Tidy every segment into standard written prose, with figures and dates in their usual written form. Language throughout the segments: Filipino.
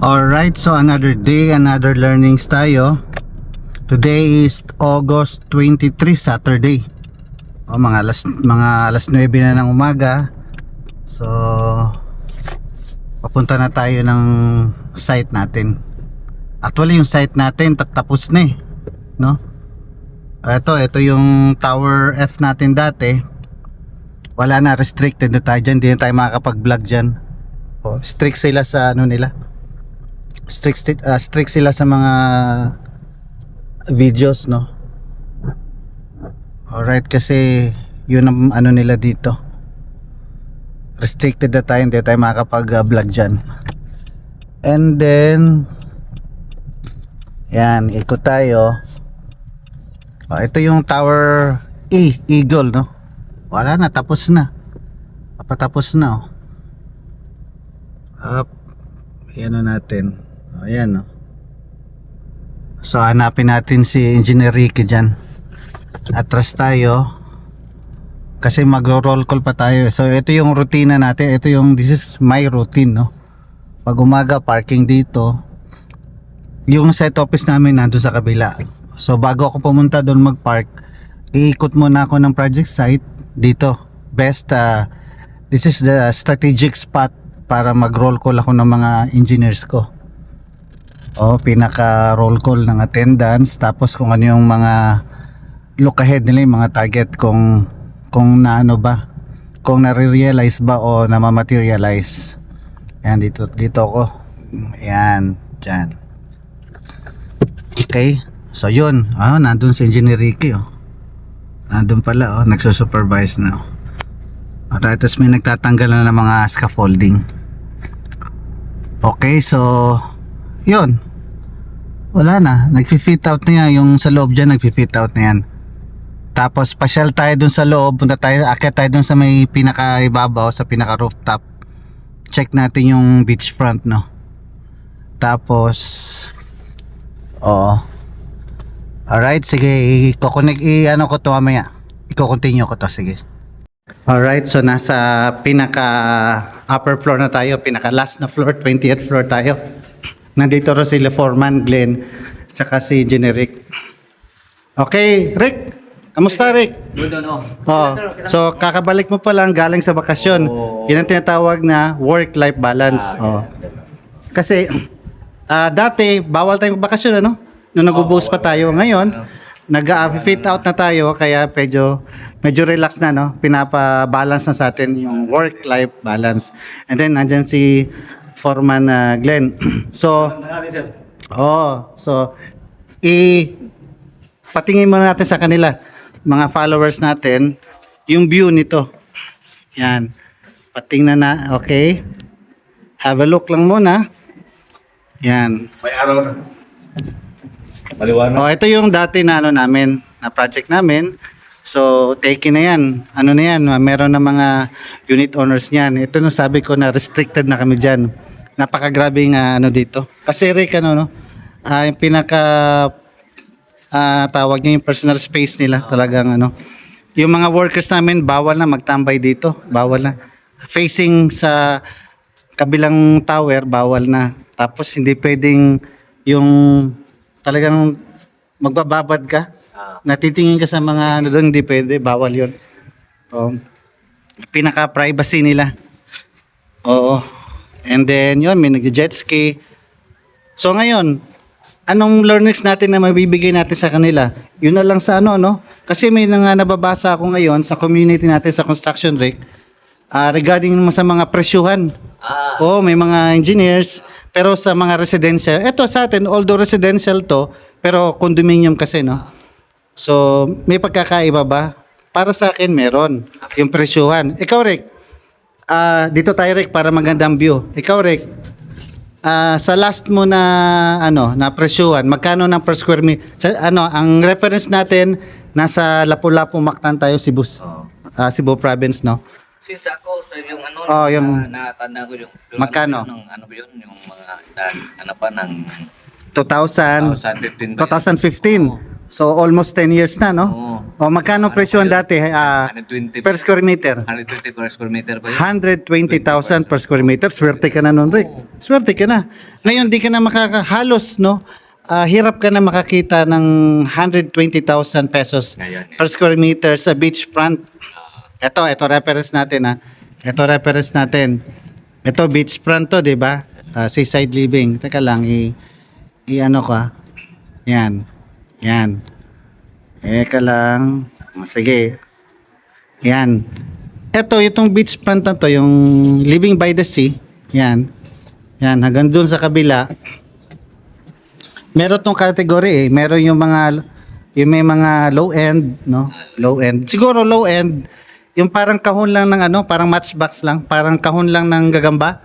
Alright, so another day, another learnings tayo. Today is August 23, Saturday. Mga alas 9 na ng umaga. So papunta na tayo ng site natin. Actually yung site natin tapos na no? Ito yung Tower F natin dati. Wala na, restricted na tayo dyan. Hindi na tayo makakapag-vlog dyan. Strict sila sa nila. Strict sila sa mga videos, no? Alright, kasi yun ang nila dito. Restricted na tayo, hindi tayo makakapag-vlog dyan. And then yan, ikot tayo. Ito yung Tower E, Eagle, no? Wala na, tapos na. Papatapos na, Up. Yan natin. Ayan, no? So hanapin natin si Engineer Ricky dyan. Atras tayo kasi magro-roll call pa tayo. So ito yung rutina natin. This is my routine, no? Pag umaga, parking dito. Yung site office namin nandun sa kabila. So bago ako pumunta doon mag-park, iikot muna ako ng project site dito. This is the strategic spot para mag-roll call ako ng mga engineers ko. Pinaka roll call ng attendance, tapos kung ano yung mga look ahead nila, yung mga target, kung naano ba, kung nare-realize ba o namamaterialize. Yan, dito ako. Yan, dyan. Okay, so yun, nandun si Engineer Ricky, nandun pala, nagsusupervise na. Tapos may nagtatanggal na ng mga scaffolding. Okay, so yun, wala na, nag-fit out na yan. Yung sa loob dyan, nag-fit out na yan. Tapos pasyal tayo dun sa loob, akyat tayo dun sa may pinaka-ibabaw, sa pinaka-rooftop. Check natin yung beachfront, no? Tapos alright, sige, i-connect, ko to mamaya, i-continue ko to, sige. Alright, so nasa pinaka upper floor na tayo, pinaka last na floor, 20th floor tayo. Nandito rin sila Foreman, Glenn, saka si Engineer Rick. Okay, Rick, kamusta, Rick? Good, no? So kakabalik mo pa lang galing sa bakasyon. Yan ang tinatawag na work-life balance. Kasi dati bawal tayong bakasyon, ano? Nung nag-ubos pa tayo. Ngayon nag-fit out na tayo, kaya medyo relax na, no? Pinapa-balance na sa atin yung work-life balance. And then nandyan si Foreman Glenn. So patingin muna natin sa kanila, mga followers natin, yung view nito. Yan, patingnan na. Okay, have a look lang muna. Yan, May araw na. Maliwanag. ito yung dati na namin, na project namin. So taken na yan, na yan, meron na mga unit owners niyan. Ito no, sabi ko na restricted na kami dyan. Napakagrabing dito. Kasi Rick, yung pinaka tawag niya yung personal space nila, talagang yung mga workers namin, bawal na magtambay dito, bawal na. Facing sa kabilang tower, bawal na. Tapos hindi pwedeng yung talagang magbababad ka, natitingin ka sa mga doon, hindi pwede, bawal yun. Pinaka privacy nila. And then yun, may nag-jet ski. So ngayon, anong learnings natin na mabibigay natin sa kanila? Yun na lang sa kasi may nababasa ako ngayon sa community natin sa construction, Rick, regarding sa mga presyuhan. May mga engineers, pero sa mga residential, eto sa atin, although residential to, pero condominium kasi, no? So may pagkakaiba ba? Para sa akin meron yung presyuhan. Ikaw, Rick, dito tayo, Rick, para magandang view. Ikaw, Rick, sa last mo na na presyuhan, magkano ng per square meter? Ang reference natin nasa Lapu-Lapu, Mactan tayo, Cebu province, no? Since ako sa yung yung natanda ko yung magkano? Yung mga ng 2015. 2015 ba? 2015. So almost 10 years na, no? Oo. O magkano presyo dati? 120 Per square meter? 120 per square meter pa yun. 120,000 per square meter. Swerte ka na nun, Rick. Swerte ka na. Ngayon, di ka na makakahalos, no? Hirap ka na makakita ng 120,000 pesos Ngayon, per square meter sa beachfront. Ito reference natin, ha? Ito reference natin. Ito beachfront to, di ba? Seaside living. Teka lang, i-ano ka. Yan. Yan. Teka lang. Sige. Yan. Ito, itong beachfront na to, yung living by the sea. Yan. Yan, hanggang dun sa kabila. Meron tong category eh. Meron yung may mga low end, no? Low end. Siguro low end, yung parang kahon lang ng ano, parang matchbox lang, parang kahon lang ng gagamba.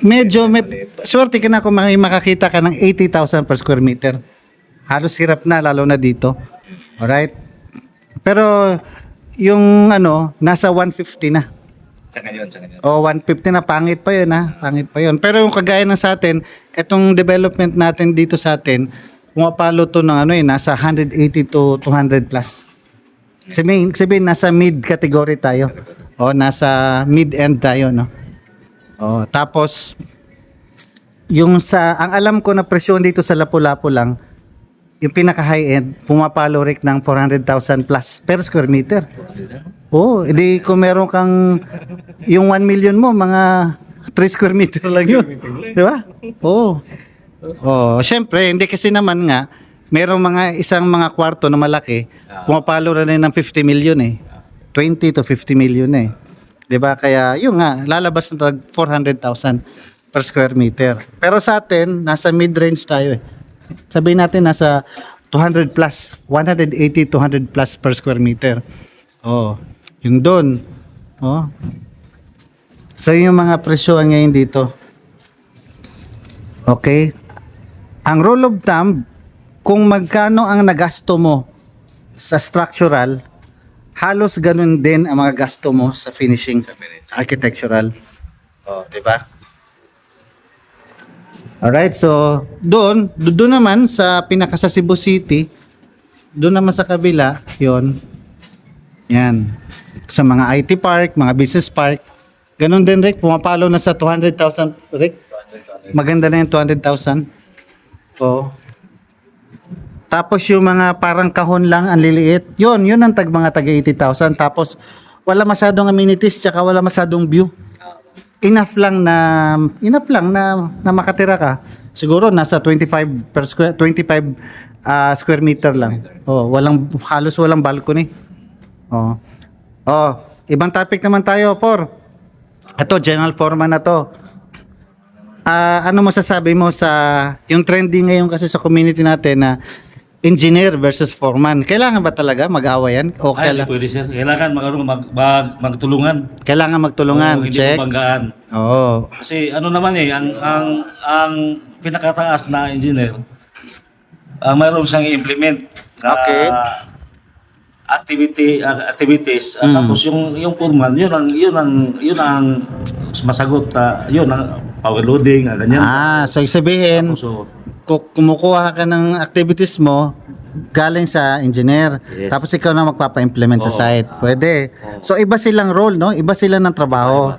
Medyo swerte ka na kung makakita ka ng 80,000 per square meter. Halos hirap na, lalo na dito. Alright? Pero yung ano, nasa 150 na. Sa ngayon. O 150 na, pangit pa yun ha. Pangit pa yun. Pero yung kagaya ng sa atin, itong development natin dito sa atin, pumapalo to ng ano nasa 180 to 200 plus. Sabihin, nasa mid category tayo. O nasa mid-end tayo, no? O, tapos, ang alam ko na presyon dito sa Lapu-Lapu lang, yung pinaka-high end, pumapalo rin ng 400,000 plus per square meter. Oh, edi kung meron kang yung 1 million mo, mga 3 square meter lang yun. Di ba? Oo. Oh, syempre, hindi kasi naman nga, merong isang mga kwarto na malaki, pumapalo rin ng 50 million eh. 20 to 50 million eh. Di ba? Kaya, yun nga, lalabas na 400,000 per square meter. Pero sa atin, nasa mid-range tayo eh. Sabihin natin, nasa 200 plus, 180, 200 plus per square meter. Oh, yun doon. Oh. So yung mga presyoan ngayon dito. Okay. Ang rule of thumb, kung magkano ang nagasto mo sa structural, halos ganun din ang mga gasto mo sa finishing architectural. Oh, di ba? Alright, so doon naman sa sa Cebu City, doon naman sa kabila, yon. Yan. Sa mga IT park, mga business park, ganun din, Rick, pumapalo na sa 200,000, Rick. Maganda na yung 200,000. So, tapos yung mga parang kahon lang, ang liliit, yun ang mga taga 80,000. Tapos, wala masyadong amenities, tsaka wala masyadong view. Enough lang na makatira ka. Siguro nasa 25 square meter lang. Oh, halos walang balcony. Oh. Oh, ibang topic naman tayo, Por. Ito, general foreman na to. Ano masasabi mo sa yung trending ngayon kasi sa community natin na engineer versus foreman? Kailangan ba talaga mag-away yan? O Ay, hindi pwede sir. Kailangan magtulungan. kailangan magtulungan? Oo, hindi Check. mabanggaan. Oo. Kasi ano naman ang pinakataas na engineer, mayroon siyang i-implement na Okay. activities at tapos yung foreman yun ang sumasagot yun ang power loading ganyan. So sabihin, So, kumukuha ka ng activities mo galing sa engineer. Yes. Tapos ikaw na magpapa-implement sa Oo. site. Pwede. So iba silang role, no? Iba sila ng trabaho.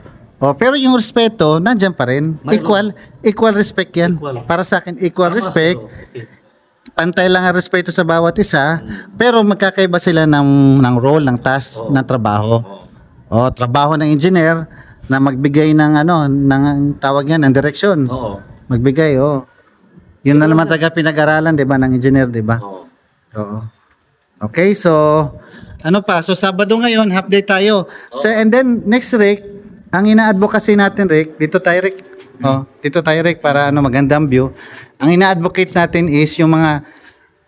Pero yung respeto, nandiyan pa rin. Mayroon. Equal respect yan. Equal. Para sa akin, equal tama, respect. sir. Okay. Pantay lang ang respeto sa bawat isa, pero magkakaiba sila ng role, ng task, Oo. ng trabaho. Oo. Trabaho ng engineer na magbigay ng tawag yan, ng direksyon. Oo. Magbigay, Yun na naman taga pinag-aralan, 'di ba, ng engineer, 'di ba? Oo. Oo. Okay, so ano pa? So Sabado ngayon, half day tayo. So and then next week, ang ina-advocacy natin, Rick, dito tayo, Rick. Dito tayo, Rick, para magandang view. Ang ina-advocate natin is yung mga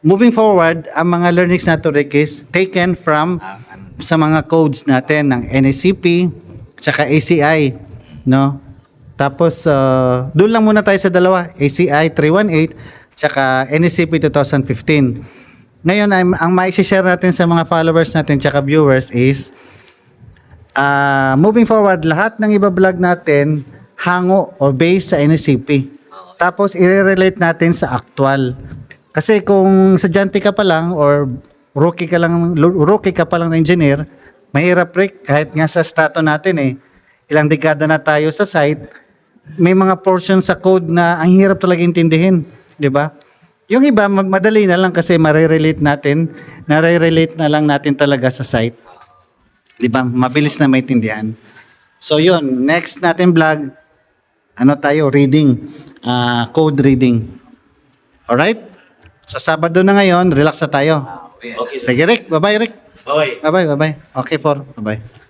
moving forward, ang mga learnings natin, Rick, is taken from sa mga codes natin ng NACP tsaka ACI, no? Tapos doon lang muna tayo sa dalawa, ACI 318 tsaka NACP 2015. Ngayon ang mai-share natin sa mga followers natin tsaka viewers is moving forward, lahat ng iba-vlog natin hango or based sa NACP. Tapos i-relate natin sa actual. Kasi kung estudyante ka pa lang or rookie ka pa lang na engineer, mahirap Rick, kahit nga sa stato natin ilang dekada na tayo sa site, may mga portion sa code na ang hirap talaga intindihin, 'di ba? Yung iba madali na lang kasi nare-relate na lang natin talaga sa site. 'Di ba? Mabilis na maintindihan. So 'yun, next natin vlog reading, code reading. Alright? So Sabado na ngayon, relax na tayo. Yes. Okay. Sige Rick, bye-bye Rick. Bye-bye. Bye-bye. Okay, bye-bye.